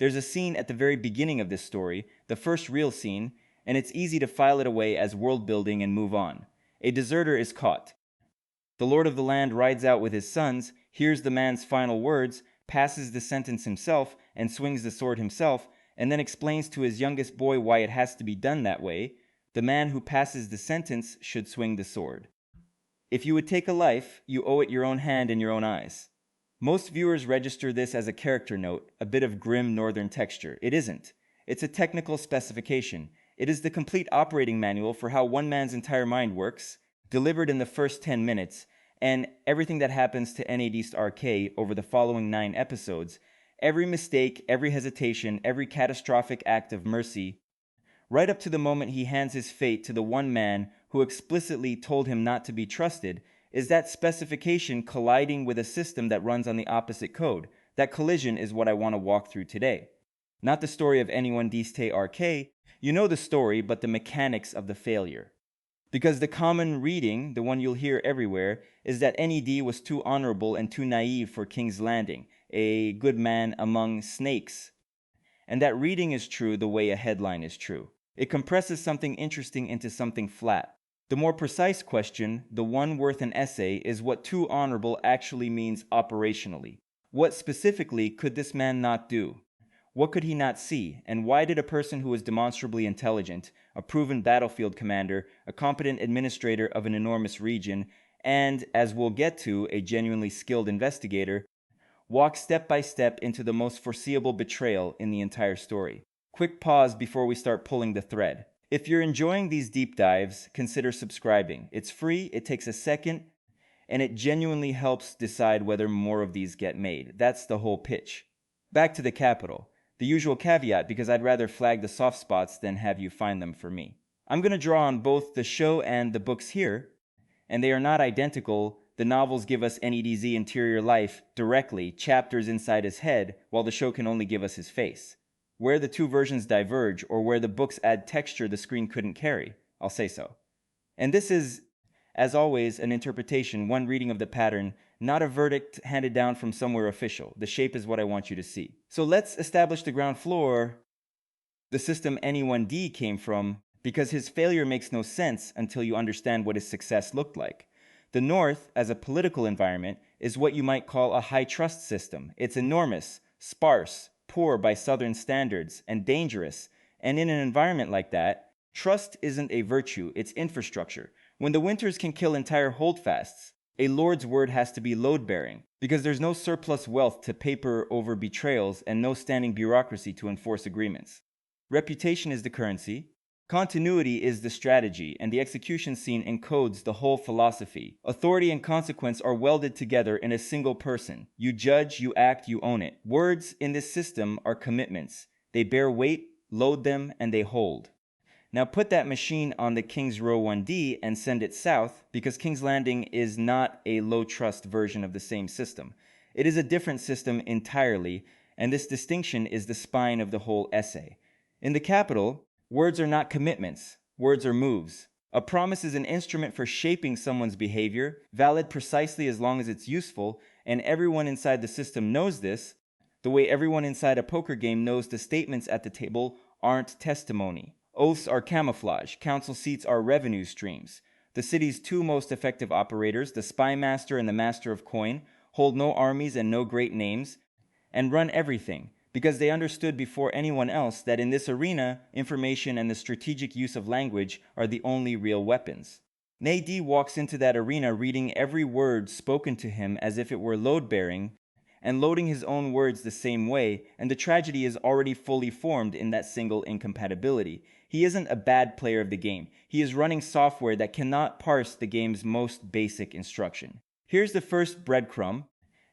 There's a scene at the very beginning of this story, the first real scene, and it's easy to file it away as world building and move on. A deserter is caught. The lord of the land rides out with his sons, hears the man's final words, passes the sentence himself, and swings the sword himself, and then explains to his youngest boy why it has to be done that way. The man who passes the sentence should swing the sword. If you would take a life, you owe it your own hand and your own eyes. Most viewers register this as a character note, a bit of grim northern texture. It isn't. It's a technical specification. It is the complete operating manual for how one man's entire mind works, delivered in the first 10 minutes, and everything that happens to Ned Stark over the following 9 episodes. Every mistake, every hesitation, every catastrophic act of mercy, right up to the moment he hands his fate to the one man who explicitly told him not to be trusted, is that specification colliding with a system that runs on the opposite code. That collision is what I want to walk through today. Not the story of anyone diste RK, you know the story, but the mechanics of the failure. Because the common reading, the one you'll hear everywhere, is that Ned was too honorable and too naive for King's Landing, a good man among snakes. And that reading is true the way a headline is true. It compresses something interesting into something flat. The more precise question, the one worth an essay, is what too honorable actually means operationally. What specifically could this man not do? What could he not see? And why did a person who was demonstrably intelligent, a proven battlefield commander, a competent administrator of an enormous region, and, as we'll get to, a genuinely skilled investigator, walk step by step into the most foreseeable betrayal in the entire story? Quick pause before we start pulling the thread. If you're enjoying these deep dives, consider subscribing. It's free, it takes a second, and it genuinely helps decide whether more of these get made. That's the whole pitch. Back to the capital. The usual caveat, because I'd rather flag the soft spots than have you find them for me. I'm going to draw on both the show and the books here, and they are not identical. The novels give us Ned's interior life directly, chapters inside his head, while the show can only give us his face. Where the two versions diverge, or where the books add texture the screen couldn't carry, I'll say so. And this is, as always, an interpretation, one reading of the pattern, not a verdict handed down from somewhere official. The shape is what I want you to see. So let's establish the ground floor, the system N1D came from, because his failure makes no sense until you understand what his success looked like. The North, as a political environment, is what you might call a high-trust system. It's enormous, sparse, poor by Southern standards, and dangerous. And in an environment like that, trust isn't a virtue, it's infrastructure. When the winters can kill entire holdfasts, a lord's word has to be load-bearing, because there's no surplus wealth to paper over betrayals and no standing bureaucracy to enforce agreements. Reputation is the currency, continuity is the strategy, and the execution scene encodes the whole philosophy. Authority and consequence are welded together in a single person. You judge, you act, you own it. Words in this system are commitments. They bear weight, load them, and they hold. Now put that machine on the King's Row 1D and send it south, because King's Landing is not a low-trust version of the same system. It is a different system entirely, and this distinction is the spine of the whole essay. In the capital, words are not commitments, words are moves. A promise is an instrument for shaping someone's behavior, valid precisely as long as it's useful, and everyone inside the system knows this, the way everyone inside a poker game knows the statements at the table aren't testimony. Oaths are camouflage, council seats are revenue streams. The city's two most effective operators, the spy master and the master of coin, hold no armies and no great names, and run everything, because they understood before anyone else that in this arena, information and the strategic use of language are the only real weapons. Ned walks into that arena reading every word spoken to him as if it were load-bearing, and loading his own words the same way, and the tragedy is already fully formed in that single incompatibility. He isn't a bad player of the game. He is running software that cannot parse the game's most basic instruction. Here's the first breadcrumb,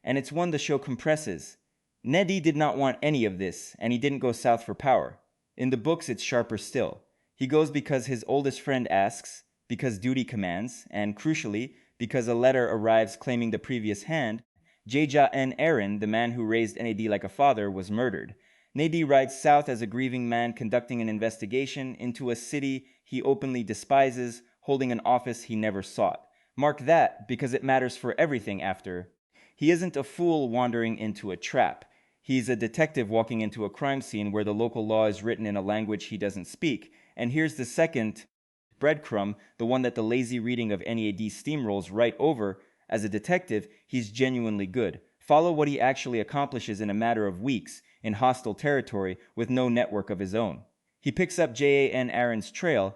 and it's one the show compresses. Ned did not want any of this, and he didn't go south for power. In the books, it's sharper still. He goes because his oldest friend asks, because duty commands, and crucially, because a letter arrives claiming the previous hand, Jeja N. Aaron, the man who raised Ned like a father, was murdered. Ned rides south as a grieving man conducting an investigation into a city he openly despises, holding an office he never sought. Mark that, because it matters for everything after. He isn't a fool wandering into a trap. He's a detective walking into a crime scene where the local law is written in a language he doesn't speak. And here's the second breadcrumb, the one that the lazy reading of NEAD steamrolls right over. As a detective, he's genuinely good. Follow what he actually accomplishes in a matter of weeks in hostile territory with no network of his own. He picks up Jan Aaron's trail,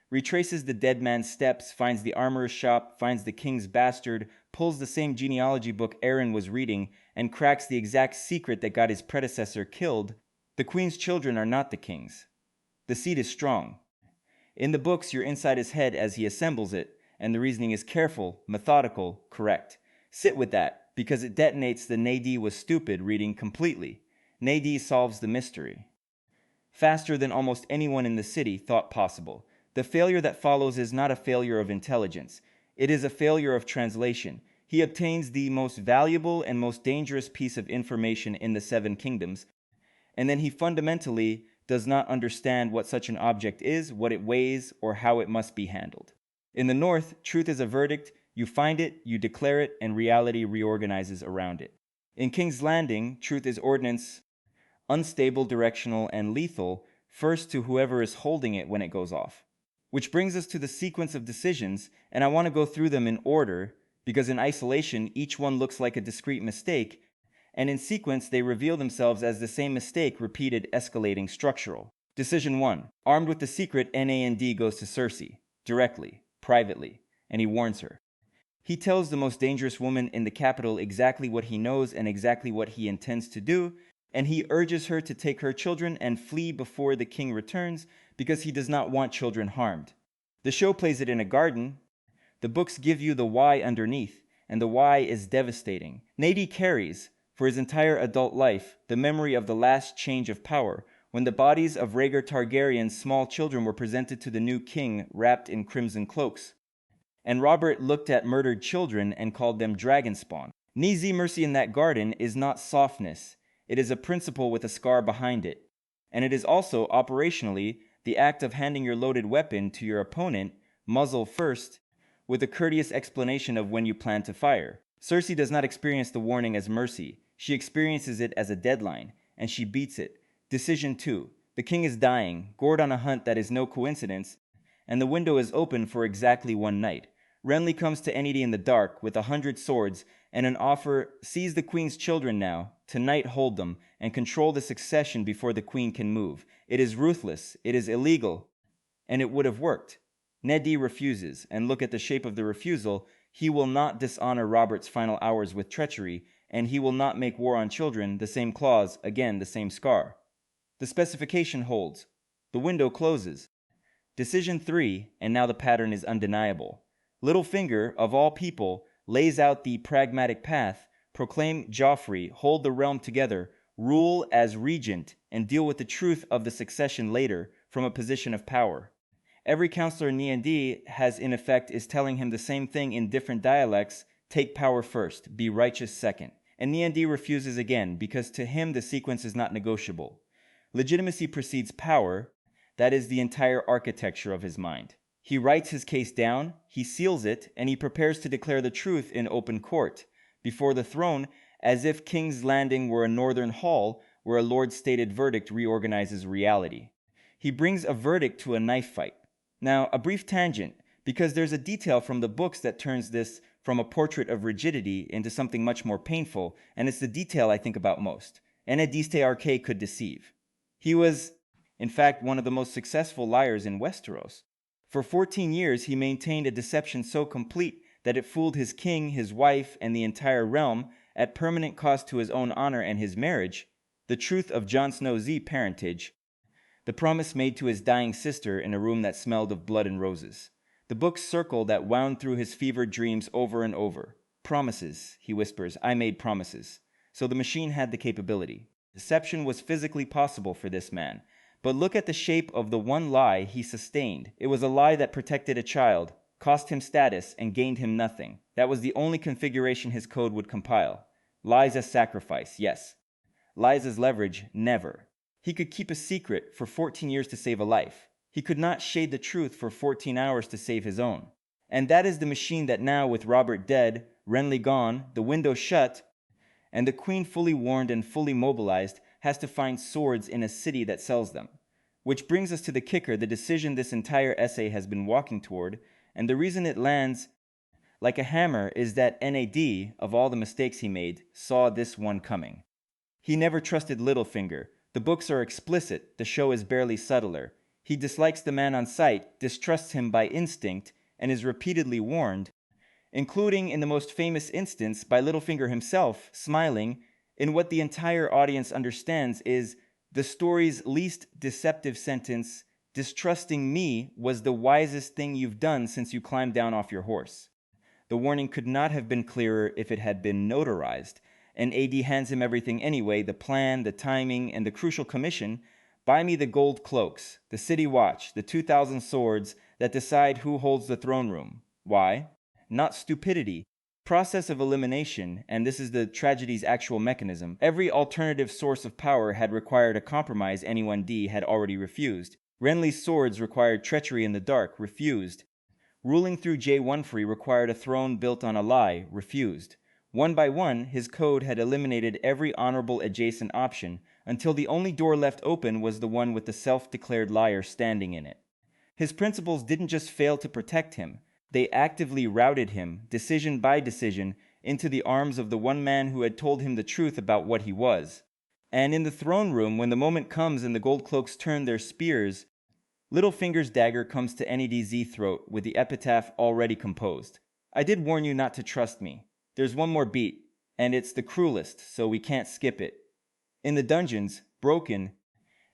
retraces the dead man's steps, finds the armorer's shop, finds the king's bastard, pulls the same genealogy book Aaron was reading, and cracks the exact secret that got his predecessor killed. The queen's children are not the king's. The seed is strong. In the books, you're inside his head as he assembles it, and the reasoning is careful, methodical, correct. Sit with that, because it detonates the Ned was stupid reading completely. Ned solves the mystery faster than almost anyone in the city thought possible. The failure that follows is not a failure of intelligence. It is a failure of translation. He obtains the most valuable and most dangerous piece of information in the Seven Kingdoms, and then he fundamentally does not understand what such an object is, what it weighs, or how it must be handled. In the North, truth is a verdict. You find it, you declare it, and reality reorganizes around it. In King's Landing, truth is ordnance, unstable, directional, and lethal, first to whoever is holding it when it goes off. Which brings us to the sequence of decisions, and I want to go through them in order, because in isolation, each one looks like a discrete mistake, and in sequence, they reveal themselves as the same mistake repeated, escalating, structural. Decision 1. Armed with the secret, NAND goes to Cersei, directly, privately, and he warns her. He tells the most dangerous woman in the capital exactly what he knows and exactly what he intends to do, and he urges her to take her children and flee before the king returns because he does not want children harmed. The show plays it in a garden. The books give you the why underneath, and the why is devastating. Ned carries, for his entire adult life, the memory of the last change of power, when the bodies of Rhaegar Targaryen's small children were presented to the new king wrapped in crimson cloaks. And Robert looked at murdered children and called them dragon spawn. Ned's mercy in that garden is not softness. It is a principle with a scar behind it. And it is also, operationally, the act of handing your loaded weapon to your opponent, muzzle first, with a courteous explanation of when you plan to fire. Cersei does not experience the warning as mercy. She experiences it as a deadline, and she beats it. Decision 2. The king is dying, gored on a hunt that is no coincidence, and the window is open for exactly one night. Renly comes to Ned in the dark with 100 swords and an offer: seize the queen's children now, tonight hold them, and control the succession before the queen can move. It is ruthless, it is illegal, and it would have worked. Ned refuses, and look at the shape of the refusal. He will not dishonor Robert's final hours with treachery, and he will not make war on children. The same clause, again the same scar. The specification holds. The window closes. Decision 3, and now the pattern is undeniable. Littlefinger, of all people, lays out the pragmatic path: proclaim Joffrey, hold the realm together, rule as regent, and deal with the truth of the succession later from a position of power. Every counselor Ned has in effect is telling him the same thing in different dialects: take power first, be righteous second. And Ned refuses again, because to him the sequence is not negotiable. Legitimacy precedes power. That is the entire architecture of his mind. He writes his case down, he seals it, and he prepares to declare the truth in open court, before the throne, as if King's Landing were a northern hall where a lord's stated verdict reorganizes reality. He brings a verdict to a knife fight. Now, a brief tangent, because there's a detail from the books that turns this from a portrait of rigidity into something much more painful, and it's the detail I think about most. Enediste Arche could deceive. He was, in fact, one of the most successful liars in Westeros. For 14 years, he maintained a deception so complete that it fooled his king, his wife, and the entire realm, at permanent cost to his own honor and his marriage, the truth of Jon Snow's parentage, the promise made to his dying sister in a room that smelled of blood and roses, the book's circle that wound through his fevered dreams over and over. Promises, he whispers, I made promises. So the machine had the capability. Deception was physically possible for this man. But look at the shape of the one lie he sustained. It was a lie that protected a child, cost him status, and gained him nothing. That was the only configuration his code would compile. Lies as sacrifice, yes. Lies as leverage, never. He could keep a secret for 14 years to save a life. He could not shade the truth for 14 hours to save his own. And that is the machine that now, with Robert dead, Renly gone, the window shut, and the queen, fully warned and fully mobilized, has to find swords in a city that sells them. Which brings us to the kicker, the decision this entire essay has been walking toward, and the reason it lands like a hammer is that Ned, of all the mistakes he made, saw this one coming. He never trusted Littlefinger. The books are explicit, the show is barely subtler. He dislikes the man on sight, distrusts him by instinct, and is repeatedly warned, including in the most famous instance by Littlefinger himself, smiling, in what the entire audience understands is the story's least deceptive sentence, "Distrusting me was the wisest thing you've done since you climbed down off your horse." The warning could not have been clearer if it had been notarized, and AD hands him everything anyway, the plan, the timing, and the crucial commission: buy me the gold cloaks, the city watch, the 2,000 swords that decide who holds the throne room. Why? Not stupidity. Process of elimination, and this is the tragedy's actual mechanism. Every alternative source of power had required a compromise anyone D had already refused. Renly's swords required treachery in the dark, refused. Ruling through Jay Onefree required a throne built on a lie, refused. One by one, his code had eliminated every honorable adjacent option, until the only door left open was the one with the self-declared liar standing in it. His principles didn't just fail to protect him, they actively routed him, decision by decision, into the arms of the one man who had told him the truth about what he was. And in the throne room, when the moment comes and the gold cloaks turn their spears, Littlefinger's dagger comes to Ned's throat with the epitaph already composed. I did warn you not to trust me. There's one more beat, and it's the cruelest, so we can't skip it. In the dungeons, broken,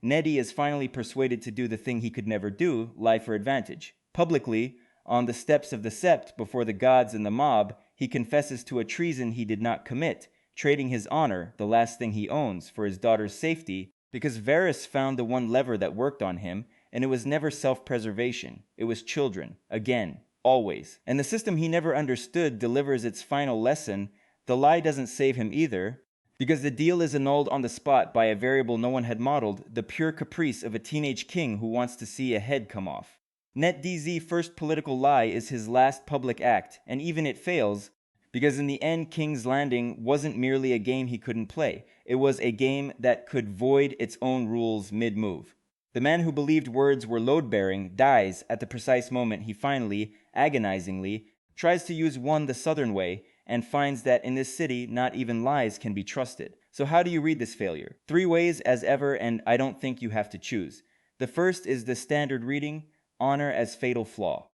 Neddy is finally persuaded to do the thing he could never do, lie for advantage. Publicly, on the steps of the Sept before the gods and the mob, he confesses to a treason he did not commit, trading his honor, the last thing he owns, for his daughter's safety, because Varys found the one lever that worked on him, and it was never self-preservation. It was children. Again. Always. And the system he never understood delivers its final lesson. The lie doesn't save him either, because the deal is annulled on the spot by a variable no one had modeled, the pure caprice of a teenage king who wants to see a head come off. Ned's first political lie is his last public act, and even it fails, because in the end King's Landing wasn't merely a game he couldn't play. It was a game that could void its own rules mid-move. The man who believed words were load-bearing dies at the precise moment he finally, agonizingly, tries to use one the southern way and finds that in this city not even lies can be trusted. So how do you read this failure? 3 ways as ever, and I don't think you have to choose. The first is the standard reading, honor as fatal flaw.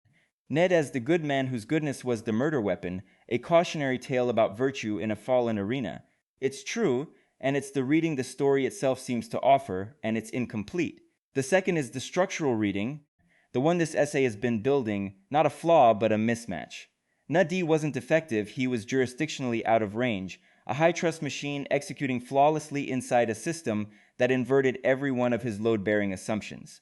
Ned as the good man whose goodness was the murder weapon, a cautionary tale about virtue in a fallen arena. It's true, and it's the reading the story itself seems to offer, and it's incomplete. The second is the structural reading, the one this essay has been building, not a flaw but a mismatch. Ned wasn't defective, he was jurisdictionally out of range, a high-trust machine executing flawlessly inside a system that inverted every one of his load-bearing assumptions.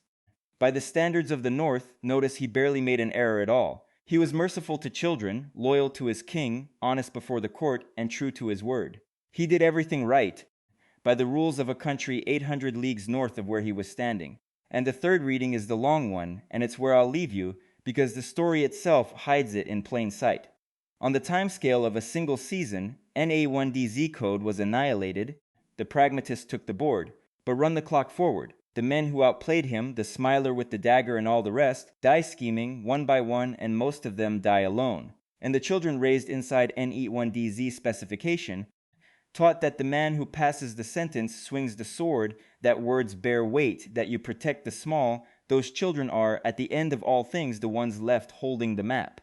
By the standards of the North, notice he barely made an error at all. He was merciful to children, loyal to his king, honest before the court, and true to his word. He did everything right, by the rules of a country 800 leagues north of where he was standing. And the third reading is the long one, and it's where I'll leave you, because the story itself hides it in plain sight. On the timescale of a single season, NA1DZ code was annihilated, the pragmatist took the board, but run the clock forward. The men who outplayed him, the smiler with the dagger and all the rest, die scheming one by one, and most of them die alone. And the children raised inside NE1DZ specification taught that the man who passes the sentence swings the sword, that words bear weight, that you protect the small. Those children are, at the end of all things, the ones left holding the map.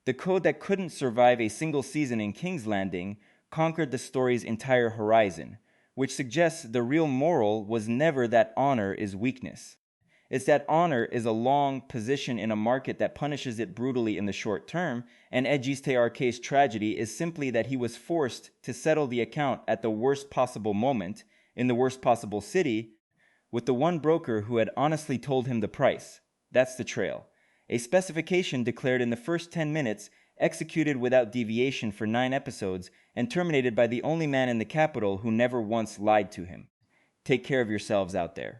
The code that couldn't survive a single season in King's Landing conquered the story's entire horizon, which suggests the real moral was never that honor is weakness. It's that honor is a long position in a market that punishes it brutally in the short term, and Egiste Arcae's tragedy is simply that he was forced to settle the account at the worst possible moment, in the worst possible city, with the one broker who had honestly told him the price. That's the trail. A specification declared in the first 10 minutes, executed without deviation for 9 episodes, and terminated by the only man in the capital who never once lied to him. Take care of yourselves out there.